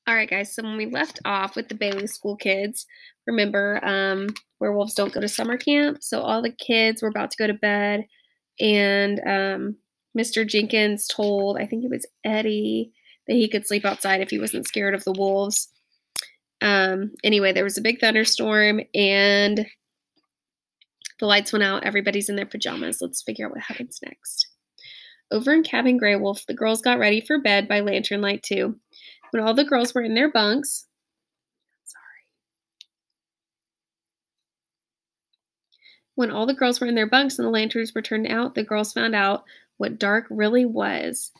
All right, guys. So when we left off with the Bailey School kids, remember, werewolves don't go to summer camp. So all the kids were about to go to bed, and Mr. Jenkins told, I think it was Eddie, that he could sleep outside if he wasn't scared of the wolves. Anyway, there was a big thunderstorm, and the lights went out. Everybody's in their pajamas. Let's figure out what happens next. Over in Cabin Grey Wolf, the girls got ready for bed by lantern light too. When all the girls were in their bunks, When all the girls were in their bunks and the lanterns were turned out, the girls found out what dark really was.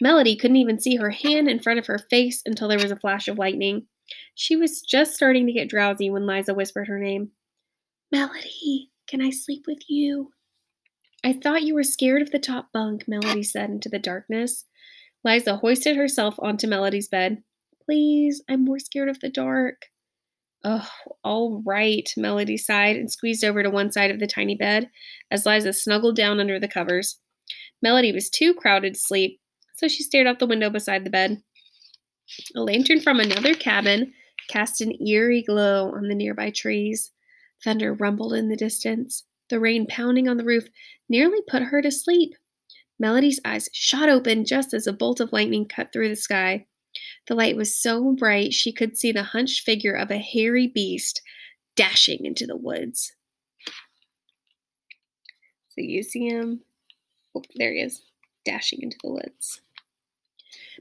Melody couldn't even see her hand in front of her face until there was a flash of lightning. She was just starting to get drowsy when Liza whispered her name. Melody, can I sleep with you? I thought you were scared of the top bunk, Melody said into the darkness. Liza hoisted herself onto Melody's bed. Please, I'm more scared of the dark. Oh, all right, Melody sighed and squeezed over to one side of the tiny bed as Liza snuggled down under the covers. Melody was too crowded to sleep, so she stared out the window beside the bed. A lantern from another cabin cast an eerie glow on the nearby trees. Thunder rumbled in the distance. The rain pounding on the roof nearly put her to sleep. Melody's eyes shot open just as a bolt of lightning cut through the sky. The light was so bright she could see the hunched figure of a hairy beast dashing into the woods. So you see him. Oh, there he is, dashing into the woods.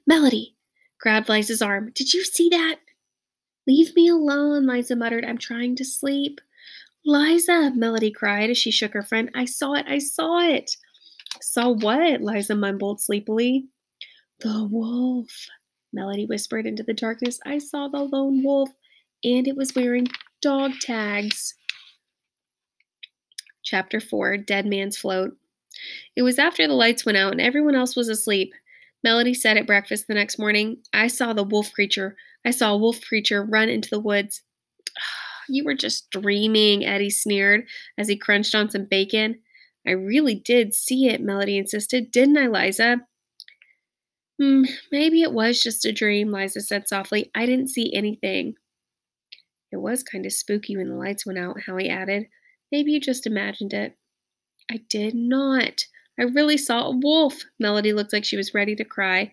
Melody grabbed Liza's arm. Did you see that? Leave me alone, Liza muttered. I'm trying to sleep. Liza, Melody cried as she shook her friend. I saw it. I saw it. Saw what? Liza mumbled sleepily. The wolf, Melody whispered into the darkness. I saw the lone wolf, and it was wearing dog tags. Chapter 4, Dead Man's Float. It was after the lights went out and everyone else was asleep. Melody said at breakfast the next morning, I saw a wolf creature run into the woods. You were just dreaming, Eddie sneered as he crunched on some bacon. I really did see it, Melody insisted. Didn't I, Liza? Maybe it was just a dream, Liza said softly. I didn't see anything. It was kind of spooky when the lights went out, Howie added. Maybe you just imagined it. I did not. I really saw a wolf. Melody looked like she was ready to cry.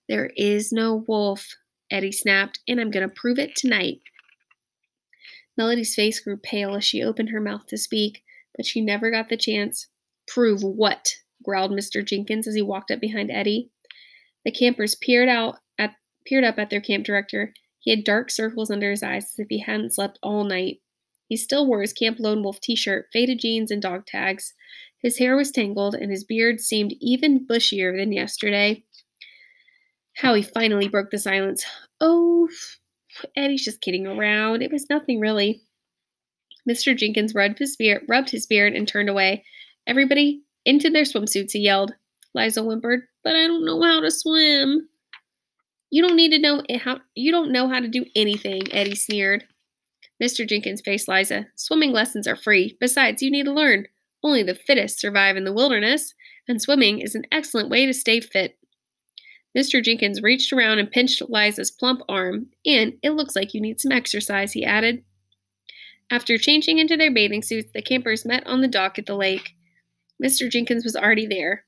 There is no wolf, Eddie snapped, and I'm going to prove it tonight. Melody's face grew pale as she opened her mouth to speak, but she never got the chance. Prove what? Growled Mr. Jenkins as he walked up behind Eddie. The campers peered up at their camp director. He had dark circles under his eyes as if he hadn't slept all night. He still wore his Camp Lone Wolf t-shirt, faded jeans, and dog tags. His hair was tangled, and his beard seemed even bushier than yesterday. Howie finally broke the silence. Oh, Eddie's just kidding around. It was nothing, really. Mr. Jenkins rubbed his beard and turned away. Everybody into their swimsuits, he yelled. Liza whimpered, but I don't know how to swim. You don't know how to do anything, Eddie sneered. Mr. Jenkins faced Liza. Swimming lessons are free. Besides, you need to learn. Only the fittest survive in the wilderness, and swimming is an excellent way to stay fit. Mr. Jenkins reached around and pinched Liza's plump arm. And it looks like you need some exercise, he added. After changing into their bathing suits, the campers met on the dock at the lake. Mr. Jenkins was already there.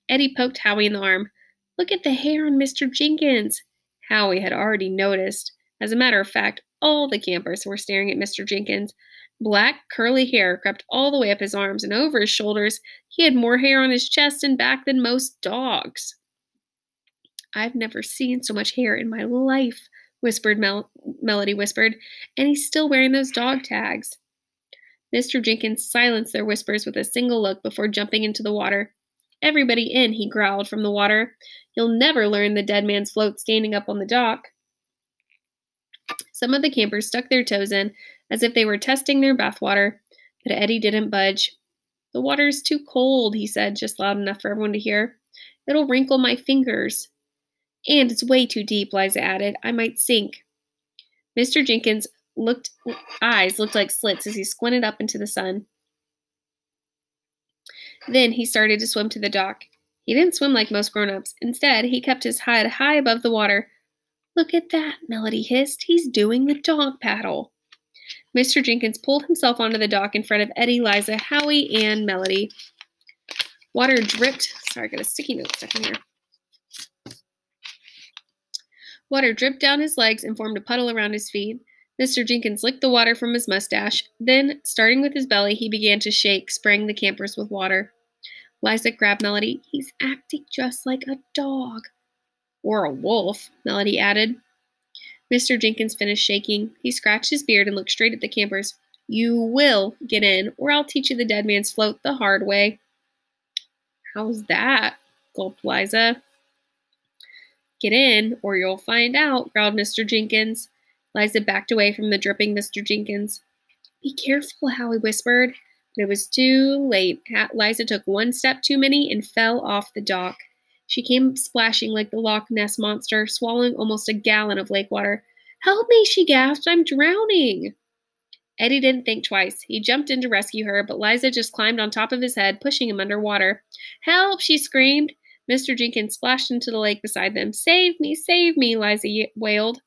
Eddie poked Howie in the arm. Look at the hair on Mr. Jenkins. Howie had already noticed. As a matter of fact, all the campers were staring at Mr. Jenkins. Black, curly hair crept all the way up his arms and over his shoulders. He had more hair on his chest and back than most dogs. I've never seen so much hair in my life, Melody whispered, and he's still wearing those dog tags. Mr. Jenkins silenced their whispers with a single look before jumping into the water. Everybody in, he growled from the water. You'll never learn the dead man's float standing up on the dock. Some of the campers stuck their toes in as if they were testing their bathwater, but Eddie didn't budge. The water's too cold, he said, just loud enough for everyone to hear. It'll wrinkle my fingers. And it's way too deep, Liza added. I might sink. Mr. Jenkins' eyes looked like slits as he squinted up into the sun. Then he started to swim to the dock. He didn't swim like most grown-ups. Instead, he kept his head high above the water. Look at that, Melody hissed. He's doing the dog paddle. Mr. Jenkins pulled himself onto the dock in front of Eddie, Liza, Howie, and Melody. Water dripped. Sorry, I got a sticky note stuck in here. Water dripped down his legs and formed a puddle around his feet. Mr. Jenkins licked the water from his mustache. Then, starting with his belly, he began to shake, spraying the campers with water. Liza grabbed Melody. He's acting just like a dog. Or a wolf, Melody added. Mr. Jenkins finished shaking. He scratched his beard and looked straight at the campers. You will get in, or I'll teach you the dead man's float the hard way. How's that? Gulped Liza. Get in, or you'll find out, growled Mr. Jenkins. Liza backed away from the dripping Mr. Jenkins. Be careful, Howie whispered. But it was too late. Liza took one step too many and fell off the dock. She came splashing like the Loch Ness monster, swallowing almost a gallon of lake water. Help me, she gasped. I'm drowning. Eddie didn't think twice. He jumped in to rescue her, but Liza just climbed on top of his head, pushing him underwater. Help, she screamed. Mr. Jenkins splashed into the lake beside them. Save me, Liza wailed.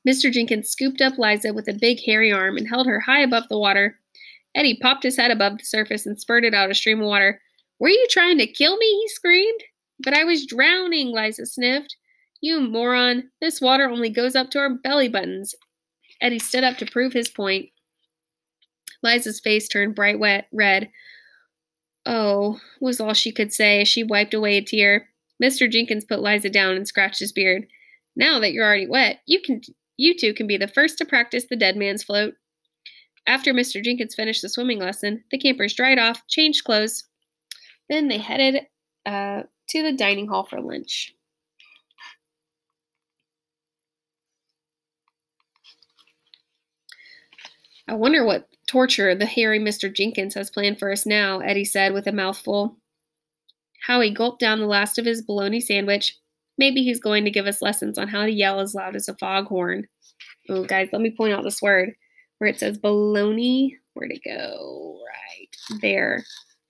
Mr. Jenkins scooped up Liza with a big hairy arm and held her high above the water. Eddie popped his head above the surface and spurted out a stream of water. Were you trying to kill me? He screamed. But I was drowning, Liza sniffed. You moron. This water only goes up to our belly buttons. Eddie stood up to prove his point. Liza's face turned bright red. Oh, was all she could say as she wiped away a tear. Mr. Jenkins put Liza down and scratched his beard. Now that you're already wet, you two can be the first to practice the dead man's float. After Mr. Jenkins finished the swimming lesson, the campers dried off, changed clothes. Then they headed to the dining hall for lunch. I wonder what torture the hairy Mr. Jenkins has planned for us now, Eddie said with a mouthful. Howie gulped down the last of his bologna sandwich. Maybe he's going to give us lessons on how to yell as loud as a foghorn. Oh, guys, let me point out this word where it says bologna. Where'd it go? Right there.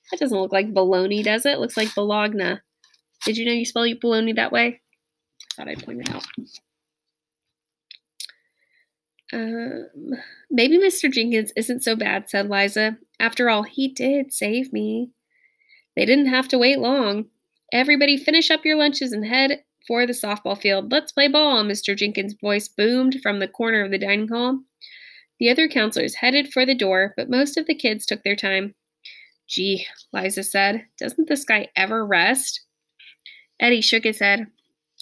That doesn't look like bologna, does it? It looks like bologna. Did you know you spell bologna that way? I thought I'd point it out. Maybe Mr. Jenkins isn't so bad, said Liza. After all, he did save me. They didn't have to wait long. Everybody finish up your lunches and head for the softball field. Let's play ball, Mr. Jenkins' voice boomed from the corner of the dining hall. The other counselors headed for the door, but most of the kids took their time. Gee, Liza said, doesn't this guy ever rest? Eddie shook his head.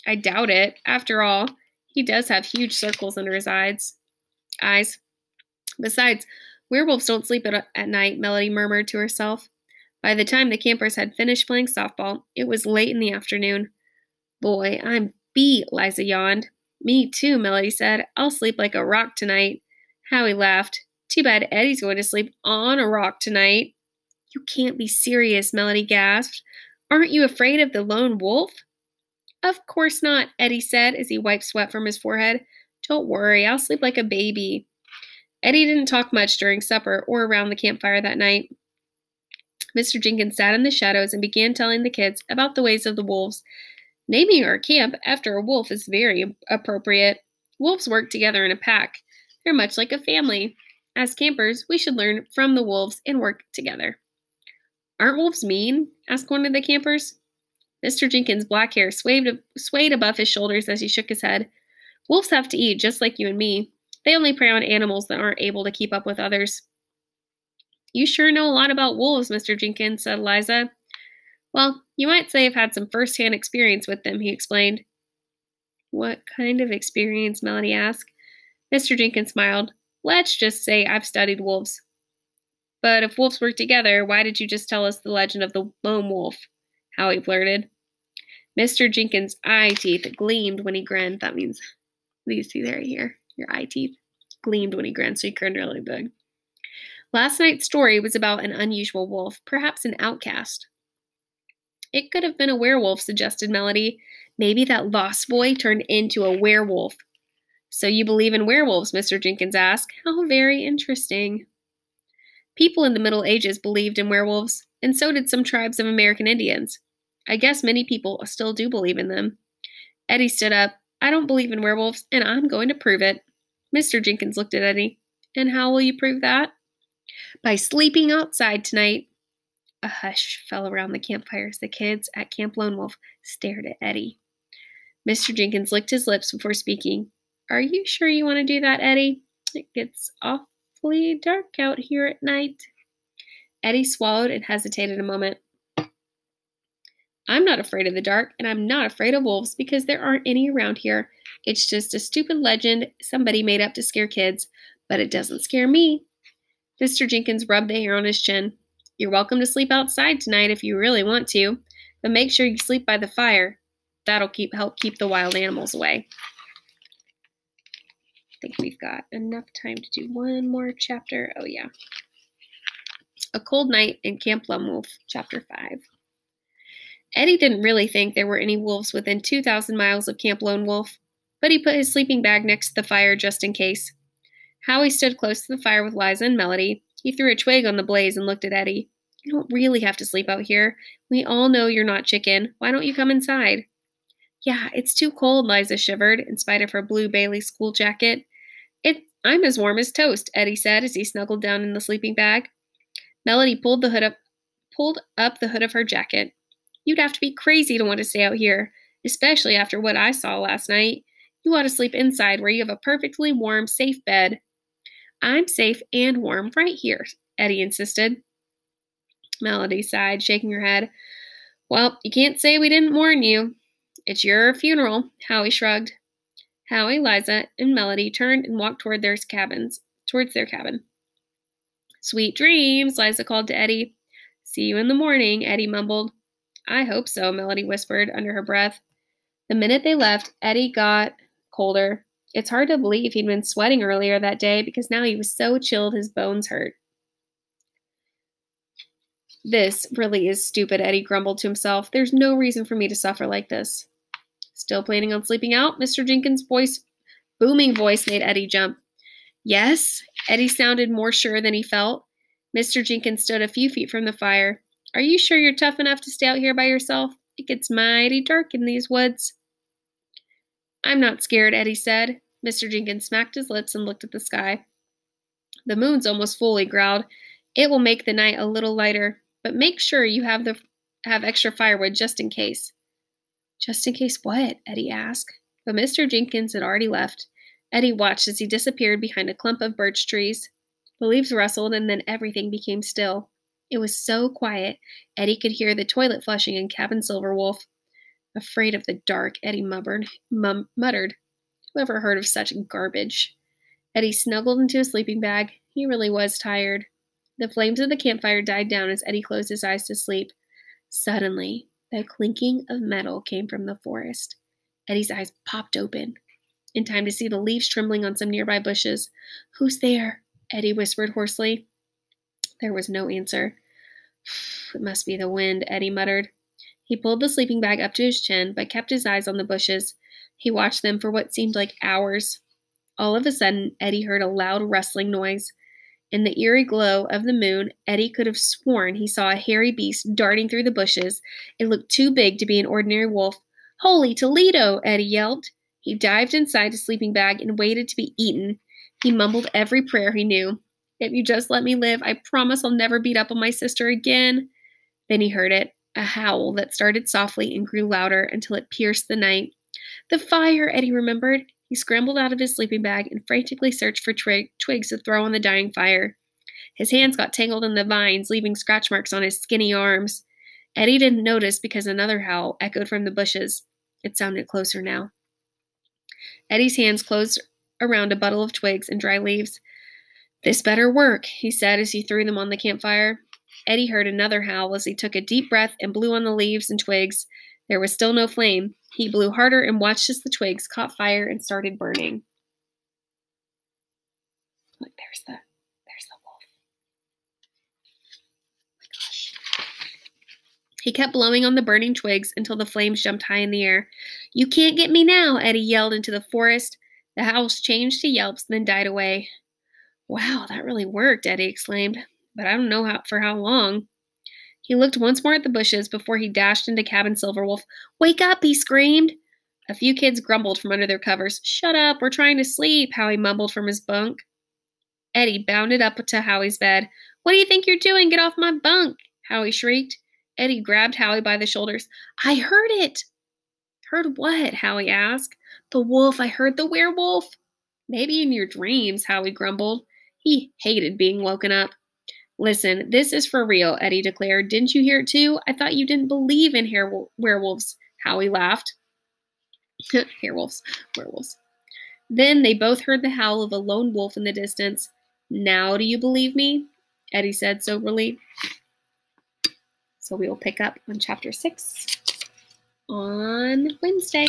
I doubt it. After all, he does have huge circles under his eyes. Besides, werewolves don't sleep at night, Melody murmured to herself. By the time the campers had finished playing softball, it was late in the afternoon. Boy, I'm beat, Liza yawned. Me too, Melody said. I'll sleep like a rock tonight. Howie laughed. Too bad Eddie's going to sleep on a rock tonight. You can't be serious, Melody gasped. Aren't you afraid of the lone wolf? Of course not, Eddie said as he wiped sweat from his forehead. Don't worry, I'll sleep like a baby. Eddie didn't talk much during supper or around the campfire that night. Mr. Jenkins sat in the shadows and began telling the kids about the ways of the wolves. Naming our camp after a wolf is very appropriate. Wolves work together in a pack. They're much like a family. As campers, we should learn from the wolves and work together. Aren't wolves mean? Asked one of the campers. Mr. Jenkins' black hair swayed above his shoulders as he shook his head. Wolves have to eat just like you and me. They only prey on animals that aren't able to keep up with others. You sure know a lot about wolves, Mr. Jenkins, said Liza. Well, you might say I've had some first-hand experience with them, he explained. What kind of experience, Melody asked. Mr. Jenkins smiled. Let's just say I've studied wolves. But if wolves work together, why did you just tell us the legend of the lone wolf? Howie blurted. Mr. Jenkins' eye teeth gleamed when he grinned. That means these two right here. Your eye teeth gleamed when he grinned, so he grinned really big. Last night's story was about an unusual wolf, perhaps an outcast. It could have been a werewolf, suggested Melody. Maybe that lost boy turned into a werewolf. So you believe in werewolves, Mr. Jenkins asked. How very interesting. People in the Middle Ages believed in werewolves, and so did some tribes of American Indians. I guess many people still do believe in them. Eddie stood up. I don't believe in werewolves, and I'm going to prove it. Mr. Jenkins looked at Eddie. And how will you prove that? By sleeping outside tonight. A hush fell around the campfire as the kids at Camp Lone Wolf stared at Eddie. Mr. Jenkins licked his lips before speaking. Are you sure you want to do that, Eddie? It gets awfully dark out here at night. Eddie swallowed and hesitated a moment. I'm not afraid of the dark, and I'm not afraid of wolves because there aren't any around here. It's just a stupid legend somebody made up to scare kids, but it doesn't scare me. Mr. Jenkins rubbed the hair on his chin. You're welcome to sleep outside tonight if you really want to, but make sure you sleep by the fire. That'll help keep the wild animals away. I think we've got enough time to do one more chapter. Oh, yeah. A Cold Night in Camp Lone Wolf, Chapter 5. Eddie didn't really think there were any wolves within 2,000 miles of Camp Lone Wolf, but he put his sleeping bag next to the fire just in case. Howie stood close to the fire with Liza and Melody. He threw a twig on the blaze and looked at Eddie. You don't really have to sleep out here. We all know you're not chicken. Why don't you come inside? Yeah, it's too cold, Liza shivered, in spite of her blue Bailey school jacket. I'm as warm as toast, Eddie said as he snuggled down in the sleeping bag. Melody pulled up the hood of her jacket. You'd have to be crazy to want to stay out here, especially after what I saw last night. You ought to sleep inside where you have a perfectly warm, safe bed. I'm safe and warm right here, Eddie insisted. Melody sighed, shaking her head. Well, you can't say we didn't warn you. It's your funeral, Howie shrugged. Howie, Liza, and Melody turned and walked towards their cabin. Sweet dreams, Liza called to Eddie. See you in the morning, Eddie mumbled. I hope so, Melody whispered under her breath. The minute they left, Eddie got colder. It's hard to believe he'd been sweating earlier that day because now he was so chilled his bones hurt. This really is stupid, Eddie grumbled to himself. There's no reason for me to suffer like this. Still planning on sleeping out? Mr. Jenkins' booming voice made Eddie jump. Yes, Eddie sounded more sure than he felt. Mr. Jenkins stood a few feet from the fire. Are you sure you're tough enough to stay out here by yourself? It gets mighty dark in these woods. I'm not scared, Eddie said. Mr. Jenkins smacked his lips and looked at the sky. The moon's almost full, he growled. It will make the night a little lighter, but make sure you have extra firewood just in case. Just in case what? Eddie asked. But Mr. Jenkins had already left. Eddie watched as he disappeared behind a clump of birch trees. The leaves rustled and then everything became still. It was so quiet, Eddie could hear the toilet flushing in Cabin Silverwolf. Afraid of the dark, Eddie muttered. Whoever heard of such garbage? Eddie snuggled into his sleeping bag. He really was tired. The flames of the campfire died down as Eddie closed his eyes to sleep. Suddenly, the clinking of metal came from the forest. Eddie's eyes popped open, in time to see the leaves trembling on some nearby bushes. Who's there? Eddie whispered hoarsely. There was no answer. It must be the wind, Eddie muttered. He pulled the sleeping bag up to his chin, but kept his eyes on the bushes. He watched them for what seemed like hours. All of a sudden, Eddie heard a loud rustling noise. In the eerie glow of the moon, Eddie could have sworn he saw a hairy beast darting through the bushes. It looked too big to be an ordinary wolf. Holy Toledo! Eddie yelped. He dived inside his sleeping bag and waited to be eaten. He mumbled every prayer he knew. If you just let me live, I promise I'll never beat up on my sister again. Then he heard it, a howl that started softly and grew louder until it pierced the night. The fire, Eddie remembered. He scrambled out of his sleeping bag and frantically searched for twigs to throw on the dying fire. His hands got tangled in the vines, leaving scratch marks on his skinny arms. Eddie didn't notice because another howl echoed from the bushes. It sounded closer now. Eddie's hands closed around a bundle of twigs and dry leaves. This better work, he said as he threw them on the campfire. Eddie heard another howl as he took a deep breath and blew on the leaves and twigs. There was still no flame. He blew harder and watched as the twigs caught fire and started burning. Look, there's the wolf. Oh my gosh. He kept blowing on the burning twigs until the flames jumped high in the air. You can't get me now, Eddie yelled into the forest. The howls changed to yelps, then died away. Wow, that really worked, Eddie exclaimed, but I don't know for how long. He looked once more at the bushes before he dashed into Cabin Silverwolf. Wake up, he screamed. A few kids grumbled from under their covers. "Shut up, we're trying to sleep," Howie mumbled from his bunk. Eddie bounded up to Howie's bed. "What do you think you're doing? Get off my bunk!" Howie shrieked. Eddie grabbed Howie by the shoulders. "I heard it!" "Heard what?" Howie asked. "The wolf. I heard the werewolf." "Maybe in your dreams," Howie grumbled. He hated being woken up. "Listen, this is for real," Eddie declared. "Didn't you hear it too? I thought you didn't believe in werewolves." Howie laughed. Werewolves. Then they both heard the howl of a lone wolf in the distance. "Now do you believe me?" Eddie said soberly. So we will pick up on chapter 6 on Wednesday.